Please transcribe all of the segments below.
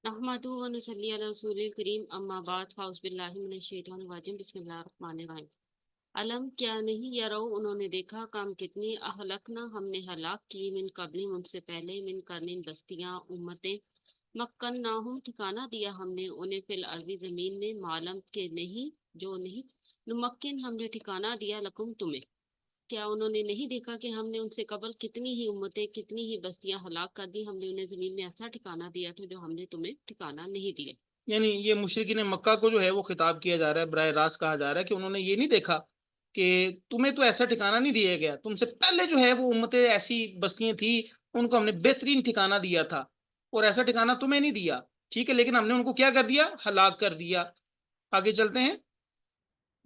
नहमदु व नुसल्ली अला रसूलिल करीम अम्मा बाद फाउज़ बिल्लाहि मिनश शैतानिर रजीम बिस्मिल्लाहिर रहमानिर रहीम। अलम क्या नहीं यरो उन्होंने देखा काम कितनी अहलकना हमने हलाक की मिन कबली उनसे पहले मिन करनिन बस्तियां उम्मतें मक्कन नाहुम ठिकाना दिया हमने उन्हें फिल अर्दी जमीन में मालम के नहीं जो नहीं नुमक्किन हमने ठिकाना दिया लकुम तुम्हें। क्या उन्होंने नहीं देखा कि हमने उनसे कबल कितनी ही उम्मतें कितनी ही बस्तियां हलाक कर दी। हमने उन्हें जमीन में ऐसा ठिकाना दिया था जो हमने तुम्हें ठिकाना नहीं दिया। यानी ये मुशरिकीन मक्का को जो है वो खिताब किया जा रहा है, बराह रास्त कहा जा रहा है कि उन्होंने ये नहीं देखा कि तुम्हें तो ऐसा ठिकाना नहीं दिया गया, तुमसे पहले जो है वो उम्मतें ऐसी बस्तियां थी, उनको हमने बेहतरीन ठिकाना दिया था और ऐसा ठिकाना तुम्हें नहीं दिया। ठीक है, लेकिन हमने उनको क्या कर दिया? हलाक कर दिया। आगे चलते हैं।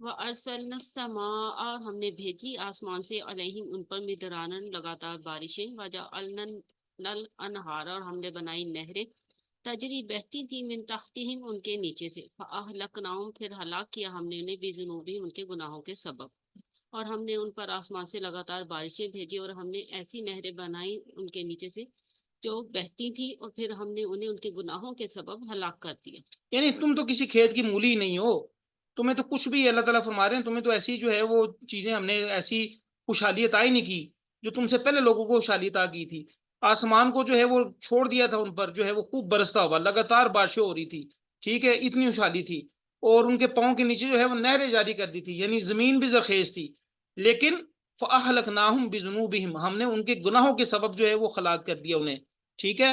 वह अरसलना समा और हमने भेजी आसमान से अलैहिम उन पर मिदरानन लगातार बारिशें वजअलनन नल अनहार और हमने बनाई नहरें तजरी बहती थी मिन तख्तिहिम उनके नीचे से फअहलकनाहुम फिर हलाक किया हमने उन्हें बिजुनूबी उनके गुनाहों के सबब। और हमने उन पर आसमान से लगातार बारिशें भेजी और हमने ऐसी नहरें बनाई उनके नीचे से जो बहती थी और फिर हमने उन्हें उनके गुनाहों के सबब हलाक कर दिया। यानी तुम तो किसी खेत की मूली ही नहीं हो, तुम्हें तो कुछ भी, अल्लाह ताला फरमा रहे हैं, तुम्हें तो ऐसी जो है वो चीजें हमने ऐसी खुशहाली अता ही नहीं की जो तुमसे पहले लोगों को खुशहाली अता की थी। आसमान को जो है वो छोड़ दिया था, उन पर जो है वो खूब बरसता हुआ, लगातार बारिशें हो रही थी। ठीक है, इतनी खुशहाली थी। और उनके पाँव के नीचे जो है वो नहरें जारी कर दी थी, यानी जमीन भी जरखेज थी। लेकिन फअहलकनाहुम बिजुनूबिहिम, हमने उनके गुनाहों के सबब जो है वो हलाक कर दिया उन्हें। ठीक है।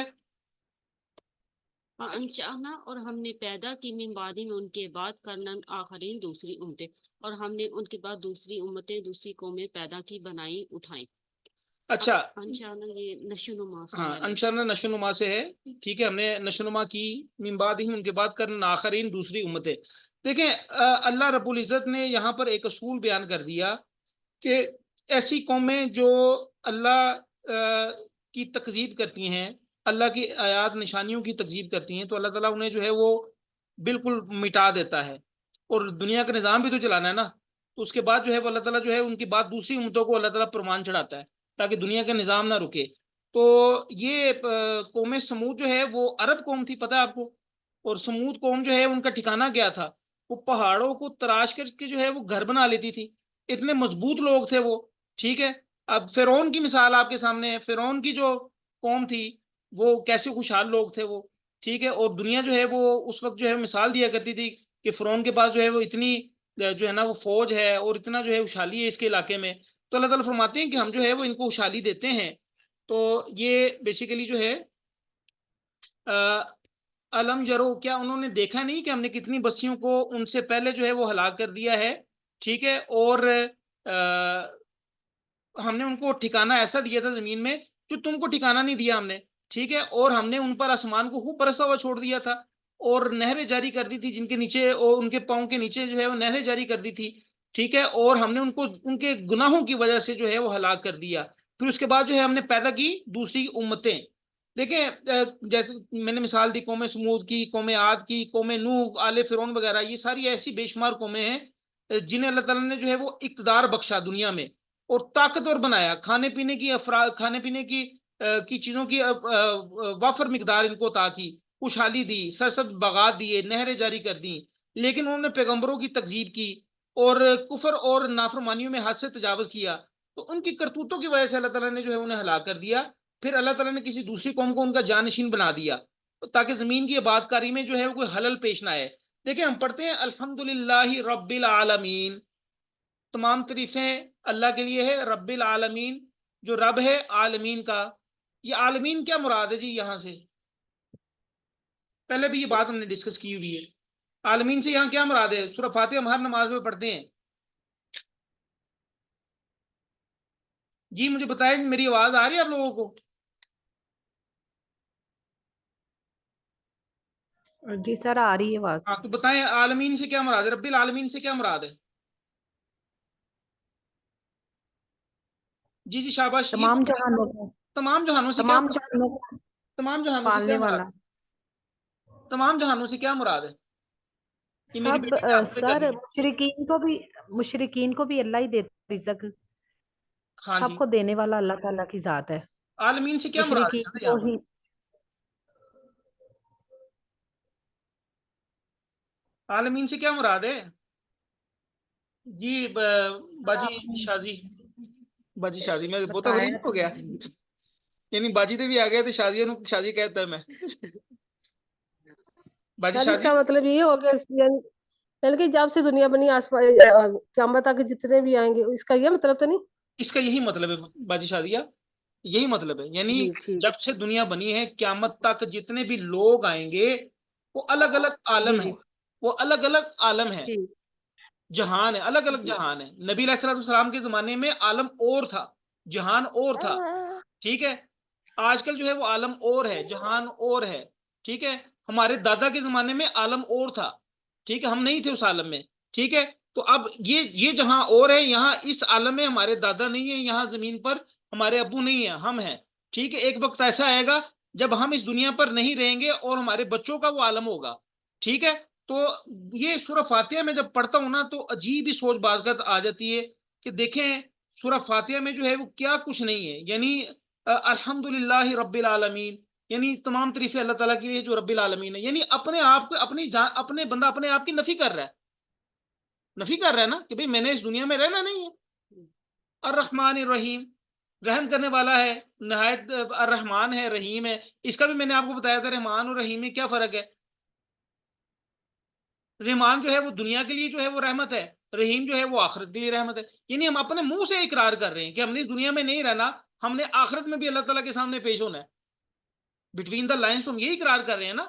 अनशाना और हमने पैदा की मिन बादी में उनके बाद करनन आखरीन दूसरी उम्मतें और हमने उनके बाद दूसरी उम्मतें दूसरी कौमें पैदा की बनाई उठाई। अच्छा। अनशाना ये नशोनुमा से हाँ, है। अनशरना नशोनुमा से है। ठीक है, हमने नशोनुमा की मिन बाद ही, उनके बाद करन आखरीन दूसरी उम्मतें। देखें, अल्लाह रब्बुल इज़्ज़त ने यहाँ पर एक असूल बयान कर दिया कि ऐसी कौमें जो अल्लाह की तकजीब करती हैं, अल्लाह की आयात निशानियों की तकजीब करती हैं, तो अल्लाह ताला उन्हें जो है वो बिल्कुल मिटा देता है। और दुनिया का निज़ाम भी तो चलाना है ना, तो उसके बाद जो है वो अल्लाह ताला जो है उनकी बात दूसरी उम्मतों को अल्लाह ताला प्रमाण चढ़ाता है ताकि दुनिया का निज़ाम ना रुके। तो ये कौम समूद जो है वो अरब कौम थी, पता है आपको। और समूद कौम जो है उनका ठिकाना क्या था? वो पहाड़ों को तराश करके जो है वो घर बना लेती थी, इतने मजबूत लोग थे वो। ठीक है। अब फिरौन की मिसाल आपके सामने है, फिरौन की जो कौम थी वो कैसे खुशहाल लोग थे वो। ठीक है, और दुनिया जो है वो उस वक्त जो है मिसाल दिया करती थी कि फिरौन के पास जो है वो इतनी जो है ना वो फौज है और इतना जो है खुशहाली है इसके इलाके में। तो अल्लाह ताला फरमाते हैं कि हम जो है वो इनको खुशहाली देते हैं। तो ये बेसिकली जो है अलम जरो, क्या उन्होंने देखा नहीं कि हमने कितनी बस्तियों को उनसे पहले जो है वो हलाक कर दिया है। ठीक है, और हमने उनको ठिकाना ऐसा दिया था जमीन में जो तुमको ठिकाना नहीं दिया हमने। ठीक है, और हमने उन पर आसमान को खूब बरसा हुआ छोड़ दिया था और नहरें जारी कर दी थी जिनके नीचे, और उनके पाँव के नीचे जो है वो नहरें जारी कर दी थी। ठीक है, और हमने उनको उनके गुनाहों की वजह से जो है वो हलाक कर दिया। फिर उसके बाद जो है हमने पैदा की दूसरी उम्मतें। देखें, जैसे मैंने मिसाल दी कौम समूद की, कौम आद की, कौम नूह, आले फिरौन वगैरह, ये सारी ऐसी बेशुमार कौमें हैं जिन्हें अल्लाह ताला ने जो है वो इक़्तिदार बख्शा दुनिया में और ताकतवर बनाया। खाने पीने की खाने पीने की चीज़ों की वाफर मिकदार इनको ताकि खुशहाली दी, सरसब्ज बागात दिए, नहरें जारी कर दी। लेकिन उन्होंने पैगंबरों की तकजीब की और कुफर और नाफरमानियों में हद से तजावज किया, तो उनकी करतूतों की वजह से अल्लाह ताला ने जो है उन्हें हलाक कर दिया। फिर अल्लाह ताला ने किसी दूसरी कौम को उनका जानशीन बना दिया ताकि जमीन की आबादकारी में जो है कोई हलल पेश ना आए। देखिए, हम पढ़ते हैं अल्हम्दुलिल्लाहि रब्बिल आलमीन, तमाम तारीफें अल्लाह के लिए है, रब्बिल आलमीन, जो रब है आलमीन का। ये आलमीन क्या मुराद है जी यहाँ से? पहले भी ये बात हमने डिस्कस की हुई है। आलमीन से यहाँ क्या मुराद है? सूरह फातिहा हम हर नमाज में पढ़ते हैं। जी मुझे बताएं, मेरी आवाज आ रही है आप लोगों को? जी सर, आ रही है आवाज। हाँ, तो बताएं आलमीन से क्या मुराद है, रब्बिल आलमीन से क्या मुराद है? जी जी शाबाश, ये तमाम जहानों को, तमाम जहानों से क्या तमाम मुराद है? जहानों को तमाम जहानों से क्या पालने मुराद वाला। है? तमाम जहानों से क्या मुराद है? ये मेरी सब बेटी ने आपसे कर सर, ली। मुशरिकीन को भी अल्लाह ही देता रिज़्क। हाँ जी। सबको देने वाला अल्लाह ताला की जात है। आलमीन से क्या मुराद है मुशरिकीन यहाँ को पर? ही आलमीन से क्या मुराद है जी? बाजी शाजी, बाजी शाजी मैं बहुत बताया गरीब हो गया, यानी बाजी ते भी आ गया तो शाजियों को शाजी कहता है मैं। बाजी सर शाजी इसका मतलब ये हो गया यानी कि जब से दुनिया बनी क़यामत तक जितने भी आएंगे, इसका ये मतलब तो नहीं? इसका यही मतलब है बाजी शादिया, यही मतलब है, यानी जी ठीक। जब से दुनिया बनी है क्यामत तक जितने भी लोग आएंगे वो अलग अलग आलम जी है, जी वो अलग अलग आलम है, ठीक। जहान है, अलग अलग जी जहान है। नबी अलैहिस्सलाम के जमाने में आलम और था, जहान और था, ठीक है। आजकल जो है वो आलम और है, जहान और है, ठीक है। हमारे दादा के जमाने में आलम और था, ठीक है, हम नहीं थे उस आलम में, ठीक है। तो अब ये जहां और है, यहाँ इस आलम में हमारे दादा नहीं है, यहाँ जमीन पर हमारे अब्बू नहीं है, हम हैं, ठीक है। एक वक्त ऐसा आएगा जब हम इस दुनिया पर नहीं रहेंगे और हमारे बच्चों का वो आलम होगा, ठीक है। तो ये सूरह फातिहा में जब पढ़ता हूं ना तो अजीब ही सोच बात आ जाती है कि देखें सूरह फातिहा में जो है वो क्या कुछ नहीं है, यानी अल्हम्दुलिल्लाह रब्बिल आलमीन, यानी तमाम तरीफे अल्लाह ताला के लिए जो रब्बिल आलमीन है, यानी अपने आप को अपने बंदा अपने आप की नफी कर रहा है, नफी कर रहा है ना कि भाई मैंने इस दुनिया में रहना नहीं है। अर्रहमान रहीम, रहम करने वाला है, नहायत अर्रहमान है, रहीम है। इसका भी मैंने आपको बताया था रहमान और रहीम में क्या फर्क है। रहमान जो है वो दुनिया के लिए जो है वो रहमत है, रहीम जो है वो आखिरत के लिए रहमत है। यानी हम अपने मुंह से इकरार कर रहे हैं कि हमने इस दुनिया में नहीं रहना, हमने आखिरत में भी अल्लाह ताला के सामने पेश होना है। बिटवीन द लाइन्स तो हम यही इकरार कर रहे हैं ना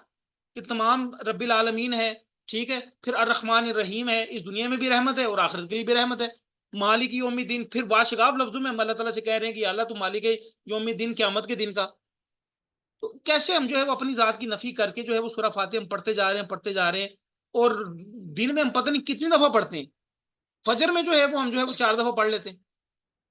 कि तमाम रब्बिल आलमीन है, ठीक है। फिर अर्रहमान रहीम है, इस दुनिया में भी रहमत है और आखिरत के लिए भी रहमत है। मालिक यौमिद्दीन, फिर वाशिगाब लफ्जों में हम अल्लाह ताला से कह रहे हैं कि अल्लाह तू मालिक है यौमिद्दीन, क़यामत के दिन का। तो कैसे हम जो है वो अपनी जात की नफी करके जो है वो सूरह फातिहा हम पढ़ते जा रहे हैं, पढ़ते जा रहे हैं, और दिन में हम पता नहीं कितनी दफा पढ़ते हैं। फजर में जो है वो हम जो है वो 4 दफा पढ़ लेते हैं,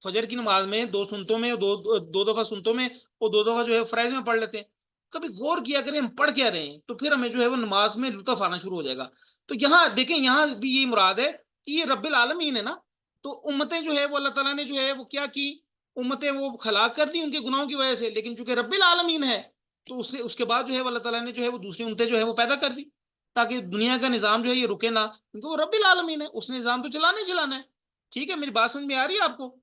फजर की नमाज में 2 सुनतों में, दो दफा सुनतों में और 2 दफा जो है फराइज में पढ़ लेते हैं। कभी गौर किया करें हम पढ़ क्या रहे हैं, तो फिर हमें जो है वो नमाज में लुत्फ आना शुरू हो जाएगा। तो यहाँ देखें, यहाँ भी यही मुराद है कि ये रब्बिल आलमीन है ना, तो उम्मतें जो है वो अल्लाह ताला ने जो है वो क्या की, उम्मतें वो हलाक कर दी उनके गुनाहों की वजह से, लेकिन चूंकि रब्बिल आलमीन है तो उसके बाद जो है अल्लाह ताला ने जो है वो दूसरी उम्मतें जो है वो पैदा कर दी, ताकि दुनिया का निज़ाम जो है ये रुके ना, क्योंकि वो रब्बिल आलमीन है, उसने निज़ाम तो चलाना ही चलाना है। ठीक है, मेरी बात समझ में आ रही है आपको?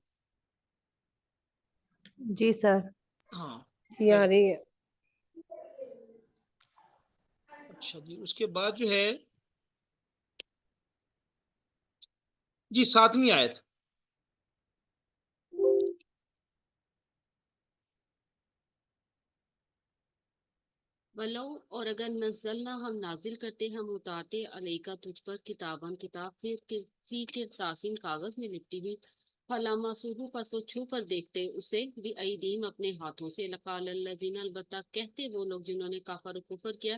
जी सर। हाँ। जी आ रही है। अच्छा जी, उसके बाद जो है जी 7वीं आयत। वलो, और अगर नज़लना हम नाजिल करते, हम उतारते अलैका तुझ पर किताबन किताब, फिर फी किरतासिन कागज में लिपटी हुई, फलामा सुहू पस वो छू कर देखते उसे भी अईदीम अपने हाथों से, लकाल अल्लज़ीना अलबत्ता कहते वो लोग जिन्होंने काफर कुफर किया,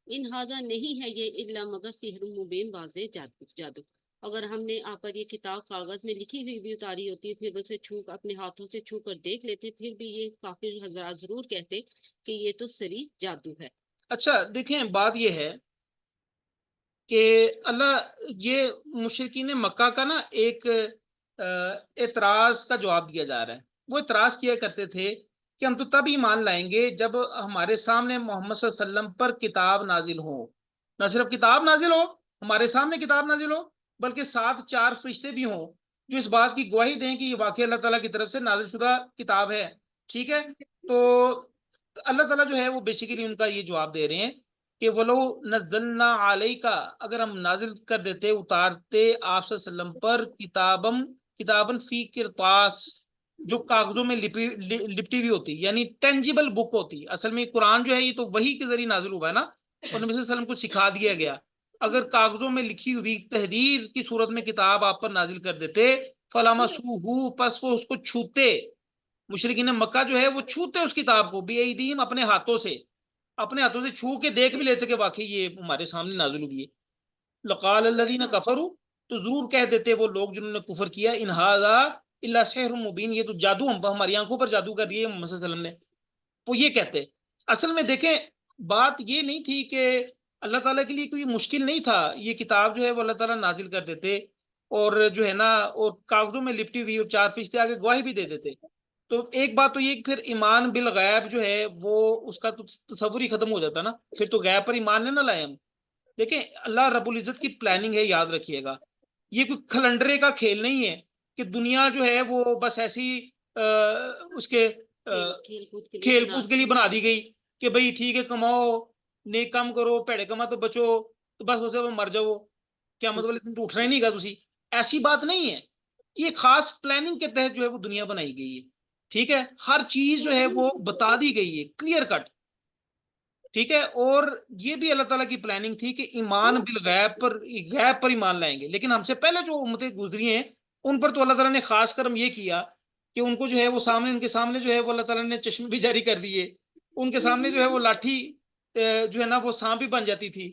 इन हाजा नहीं है ये इल्ला मगर सिहर मुबीन वाज़े जादू जादू। अगर हमने आप पर ये किताब कागज में लिखी हुई भी उतारी होती, फिर उसे अपने हाथों से छू कर देख लेते, फिर भी ये काफिर हजरात जरूर कहते कि ये तो सरी जादू है। अच्छा देखें, बात ये है कि अल्लाह ये मुशरिकीन मक्का का ना एक एतराज का जवाब दिया जा रहा है। वो एतराज किया करते थे कि हम तो तब ईमान लाएंगे जब हमारे सामने मोहम्मद सल्लल्लाहु अलैहि वसल्लम पर किताब नाजिल हो, न सिर्फ किताब नाजिल हो, हमारे सामने किताब नाजिल हो, बल्कि साथ 4 फरिश्ते भी हों जो इस बात की गवाही दें कि ये वाकई अल्लाह ताला की तरफ से नाजिल शुदा किताब है, ठीक है। तो अल्लाह ताला जो है वो बेसिकली उनका ये जवाब दे रहे हैं कि वलो नज़लना अलैका, अगर हम नाजिल कर देते, उतारते आप सल्लम पर किताबन फी किरतास, जो कागजों में लिपटी हुई होती, यानी टेंजिबल बुक होती। असल में कुरान जो है ये तो वही के जरिए नाजिल हुआ है ना, और नबी सल्लम को सिखा दिया गया। अगर कागजों में लिखी हुई तहरीर की सूरत में किताब आप पर नाजिल कर देते, फलामा सूहू पस वो उसको छूते, मुशरिकीन मक्का जो है वो छूते उस किताब को, बेईदीम अपने हाथों से, अपने हाथों से छू के देख भी लेते कि वाकई ये हमारे सामने नाज़िल हुई है। लकाल अल्लज़ीना कफरू, तो जरूर कह देते वो लोग जिन्होंने कुफर किया, इन हाज़ा इल्ला सिहरुम मुबीन, ये तो जादू, हम हमारी आंखों पर जादू कर दिए मोहम्मद सल्लल्लाहु अलैहि वसल्लम ने। वो ये कहते, असल में देखें बात ये नहीं थी कि अल्लाह ताला के लिए कोई मुश्किल नहीं था, ये किताब जो है वो अल्लाह ताला नाजिल कर देते, और जो है ना और कागजों में लिपटी हुई, और 4 फरिश्ते आगे गवाही भी दे देते। तो एक बात तो ये कि फिर ईमान बिल गैब जो है वो उसका तो तसव्वुर ही खत्म हो जाता ना, फिर तो गैब पर ईमान नहीं ना लाए हम। دیکھیں اللہ رب العزت کی پلاننگ ہے، یاد رکھیے گا، یہ کوئی کھلنڈرے کا کھیل نہیں ہے کہ دنیا جو ہے وہ بس ایسی اس کے کھیل کود کے لیے بنا دی گئی کہ بھئی ٹھیک ہے کماؤ، نیک کام کرو، پیڑے کما تو بچو، تو بس اسے مر جاؤ، کیا مطلب اٹھنا ہی نہیں گا تسی، ایسی بات نہیں ہے، یہ خاص پلاننگ کے تحت جو ہے وہ دنیا بنائی گئی ہے، ٹھیک ہے، ہر چیز جو ہے وہ بتا دی گئی ہے کلیئر کٹ، ٹھیک ہے، اور یہ بھی اللہ تعالیٰ کی پلاننگ تھی کہ ایمان بالغیب پر غیب پر ایمان لائیں گے، لیکن ہم سے پہلے جو امتیں گزری ہیں ان پر تو اللہ تعالیٰ نے خاص کرم یہ کیا کہ ان کو جو ہے وہ سامنے، ان کے سامنے جو ہے وہ اللہ تعالیٰ نے چشمے بھی جاری کر دیے، ان کے سامنے جو ہے وہ لاٹھی جو ہے نا وہ سانپ بھی بن جاتی تھی،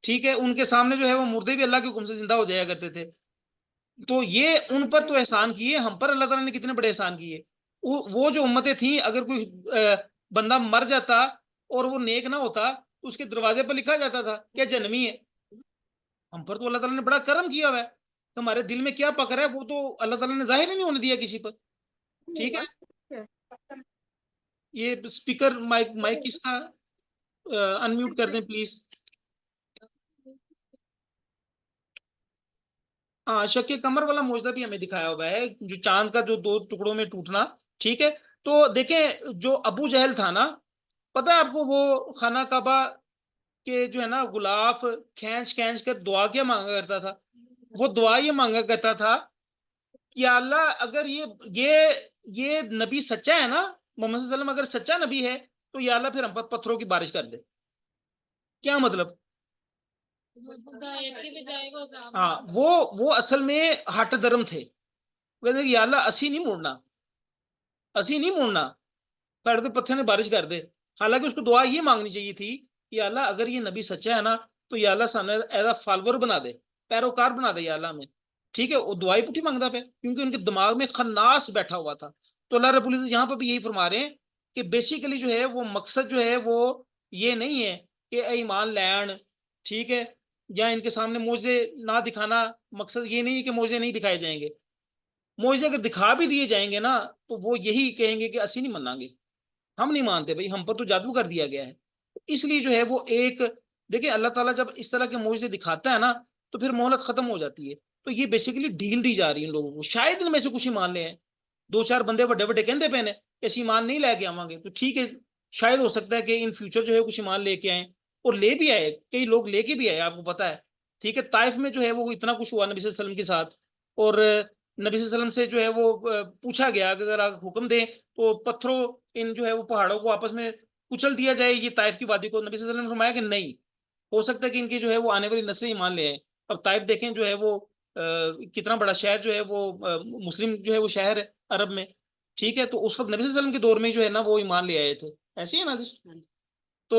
ٹھیک ہے، ان کے سامنے جو ہے وہ مردے بھی اللہ کے حکم سے زندہ ہو جایا کرتے تھے، تو یہ ان پر تو احسان کیے، ہم پر اللہ تعالیٰ نے کتنے بڑے احسان کیے، وہ جو امتیں تھیں اگر کوئی بندہ مر جاتا اور وہ نیک نہ ہوتا تو اس کے دروازے پر لکھا جاتا تھا کیا جنمی ہے، ہم پر تو اللہ تعالیٰ نے بڑا کرم کیا ہوا ہے، ہمارے دل میں کیا پکڑ ہے وہ تو اللہ تعالیٰ نے ظاہر ہی نہیں ہونے دیا کسی پر، ٹھیک ہے، یہ اسپیکر مائک کس کا انمیوٹ کر دیں پلیز، ہاں شک کمر والا معجزہ بھی ہمیں دکھایا ہوا ہے، جو چاند کا جو 2 ٹکڑوں میں ٹوٹنا، ٹھیک ہے، تو دیکھیں جو ابو جہل تھا نا، پتہ ہے آپ کو، وہ خانہ کعبہ کہ جو ہے نا غلاف کھینچ کھینچ کر دعا کیا مانگا کرتا تھا، وہ دعا یہ مانگا کرتا تھا کہ اللہ اگر یہ نبی سچا ہے نا، محمد صلی اللہ علیہ وسلم اگر سچا نبی ہے تو یا اللہ پھر ہم پر پتھروں کی بارش کر دے، کیا مطلب، ہاں وہ اصل میں ہٹ درم تھے، کہتے کہ یا اللہ اسی نہیں موڑنا کر دے، پتھر نے بارش کر دے، حالانکہ اس کو دعا یہ مانگنی چاہیے تھی کہ اللہ اگر یہ نبی سچا ہے نا تو یا اللہ سامنے ایسا فالوور بنا دے، پیروکار بنا دے یا اللہ میں، ٹھیک ہے، وہ دعائی پٹھی مانگتا پہ کیونکہ ان کے دماغ میں خناس بیٹھا ہوا تھا، تو اللہ رب العزت یہاں پہ بھی یہی فرما رہے ہیں کہ بیسیکلی جو ہے وہ مقصد جو ہے وہ یہ نہیں ہے کہ ایمان لین، ٹھیک ہے، یا ان کے سامنے موجزے نہ دکھانا، مقصد یہ نہیں کہ موجزے نہیں دکھائے جائیں گے، موجزے اگر دکھا بھی دیے جائیں گے نا تو وہ یہی کہیں گے کہ اسی نہیں منائیں گے، ہم نہیں مانتے بھائی، ہم پر تو جادو کر دیا گیا ہے، اس لیے جو ہے وہ ایک، دیکھیں اللہ تعالیٰ جب اس طرح کے معجزے دکھاتا ہے نا تو پھر مہلت ختم ہو جاتی ہے، تو یہ بیسیکلی ڈھیل دی جا رہی ہے ان لوگوں کو، شاید ان میں سے کچھ ہی مان لے ہیں، 2-4 بندے بڑے بڑے کہندے پہ نے ایسی ایمان نہیں لے کے آواں گے، تو ٹھیک ہے، شاید ہو سکتا ہے کہ ان فیوچر جو ہے کچھ ایمان لے کے آئیں، اور لے بھی آئے، کئی لوگ لے کے بھی آئے، آپ کو پتا ہے، ٹھیک ہے، طائف میں جو ہے وہ اتنا کچھ ہوا نبی صلی اللہ علیہ وسلم کے ساتھ، اور نبی صلی اللہ علیہ وسلم سے جو ہے وہ پوچھا گیا کہ اگر آپ حکم دیں تو پتھروں ان جو ہے وہ پہاڑوں کو آپس میں کچل دیا جائے یہ طائف کی وادی کو، نبی صلی اللہ علیہ وسلم نے فرمایا کہ نہیں، ہو سکتا ہے کہ ان کی جو ہے وہ آنے والی نسلیں ایمان لے آئیں، اب طائف دیکھیں جو ہے وہ کتنا بڑا شہر جو ہے وہ مسلم جو ہے وہ شہر ہے عرب میں، ٹھیک ہے، تو اس وقت نبی صلی اللہ علیہ وسلم کے دور میں جو ہے نا وہ ایمان لے آئے تھے، ایسے ہی ہے نا، تو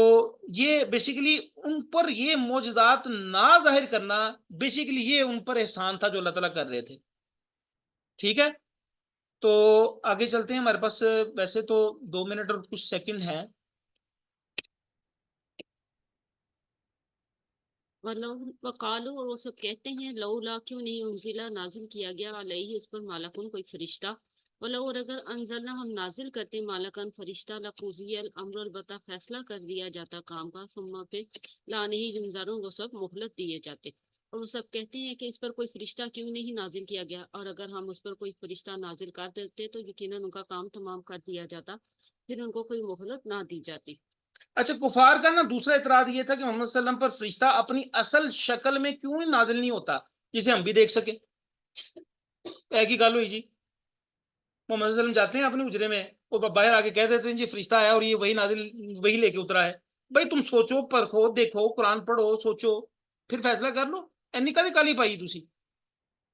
یہ بیسیکلی ان پر یہ معجزات نہ ظاہر کرنا، بیسیکلی یہ ان پر احسان تھا جو اللہ تعالیٰ کر رہے تھے، ٹھیک ہے، تو آگے چلتے ہیں، ہمارے پاس ویسے تو 2 منٹ اور کچھ سیکنڈ ہیں، وقالو، اور وہ سب کہتے ہیں لولا کیوں نہیں انزلہ نازل کیا گیا علیہ اس پر مالکن کوئی فرشتہ، ولو اور اگر انزلنا ہم نازل کرتے مالکن فرشتہ لقضی الامر البتہ فیصلہ کر دیا جاتا کام کا، ثم پھر لانے ہی جنزاروں وہ سب مہلت دیے جاتے، اور وہ سب کہتے ہیں کہ اس پر کوئی فرشتہ کیوں نہیں نازل کیا گیا، اور اگر ہم اس پر کوئی فرشتہ نازل کر دیتے تو یقیناً ان کا کام تمام کر دیا جاتا، پھر ان کو کوئی مہلت نہ دی جاتی۔ اچھا کفار کا نا دوسرا اعتراض یہ تھا کہ محمد صلی اللہ علیہ وسلم پر فرشتہ اپنی اصل شکل میں کیوں نازل نہیں ہوتا جسے ہم بھی دیکھ سکیں، ایک ہی گل ہوئی جی، محمد صلی اللہ علیہ وسلم جاتے ہیں اپنے اجرے میں، وہ باہر آ کے کہہ دیتے ہیں جی فرشتہ آیا اور یہ وہی نازل وہی لے کے اترا ہے، بھائی تم سوچو پرکھو دیکھو قرآن پڑھو سوچو پھر فیصلہ کر لو، اینی کدی کالی پائی تھی،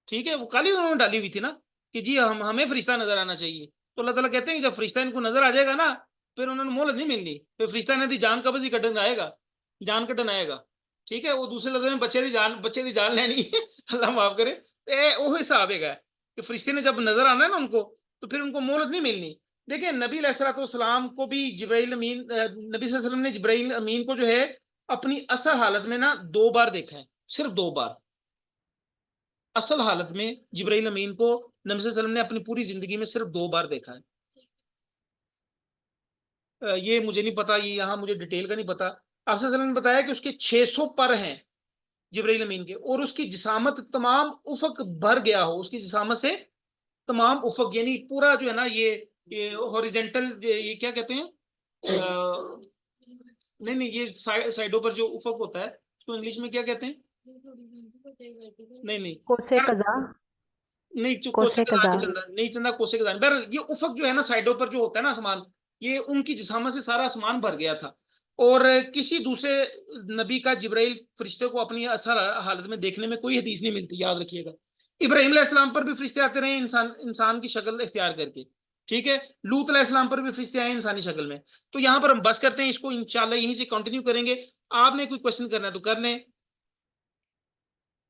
ٹھیک ہے، وہ کالی انہوں نے ڈالی ہوئی تھی نا کہ جی ہمیں فرشتہ نظر آنا چاہیے، تو اللہ تعالیٰ کہتے ہیں کہ جب فرشتہ ان کو نظر آ جائے گا نا پھر انہوں نے مہلت نہیں ملنی، پھر فرشتہ نے دی جان قبض ہی کٹن آئے گا، جان کٹن آئے گا، ٹھیک ہے، وہ دوسرے لفظ میں بچے دی جان لینی ہے اللہ معاف کرے، وہ حساب ہے کہ فرشتے نے جب نظر آنا ہے نا ان کو تو پھر ان کو مہلت نہیں ملنی، دیکھیں نبی علیہ الصلوۃ والسلام کو بھی جبرائیل امین، نبی صلی اللہ علیہ وسلم نے جبرائیل امین کو جو ہے اپنی اصل حالت میں نا 2 بار دیکھا ہے، صرف 2 بار اصل حالت میں جبرائیل امین کو نبی صلی اللہ علیہ وسلم نے اپنی پوری زندگی میں صرف 2 بار دیکھا ہے، یہ مجھے نہیں پتا، یہ یہاں مجھے ڈیٹیل کا نہیں پتا، آپ صلی اللہ علیہ وسلم نے بتایا کہ اس کے 600 پر ہیں، جبرائیل امین کے، اور اس کی جسامت تمام افق بھر گیا ہو، اس کی جسامت سے تمام افق، یعنی پورا جو ہے نا یہ ہاریزنٹل، یہ کیا کہتے ہیں، نہیں یہ سائڈوں پر جو افق ہوتا ہے اس کو انگلش میں کیا کہتے ہیں، نہیں کوسے قزا، نہیں کوسے قزا، نہیں چندہ کوسے قزا، بہرحال یہ افق جو ہے نا سائڈوں پر جو ہوتا ہے نا آسمان، یہ ان کی جسامت سے سارا آسمان بھر گیا تھا، اور کسی دوسرے نبی کا جبرائیل فرشتے کو اپنی اثر حالت میں دیکھنے میں کوئی حدیث نہیں ملتی، یاد رکھیے گا۔ ابراہیم علیہ السلام پر بھی فرشتے آتے رہے انسان کی شکل اختیار کر کے، ٹھیک ہے، لوط علیہ السلام پر بھی فرشتے آئے انسانی شکل میں۔ تو یہاں پر ہم بس کرتے ہیں، اس کو انشاءاللہ یہیں سے کنٹینیو کریں گے۔ آپ نے کوئی کوشچن کرنا ہے تو کر لیں،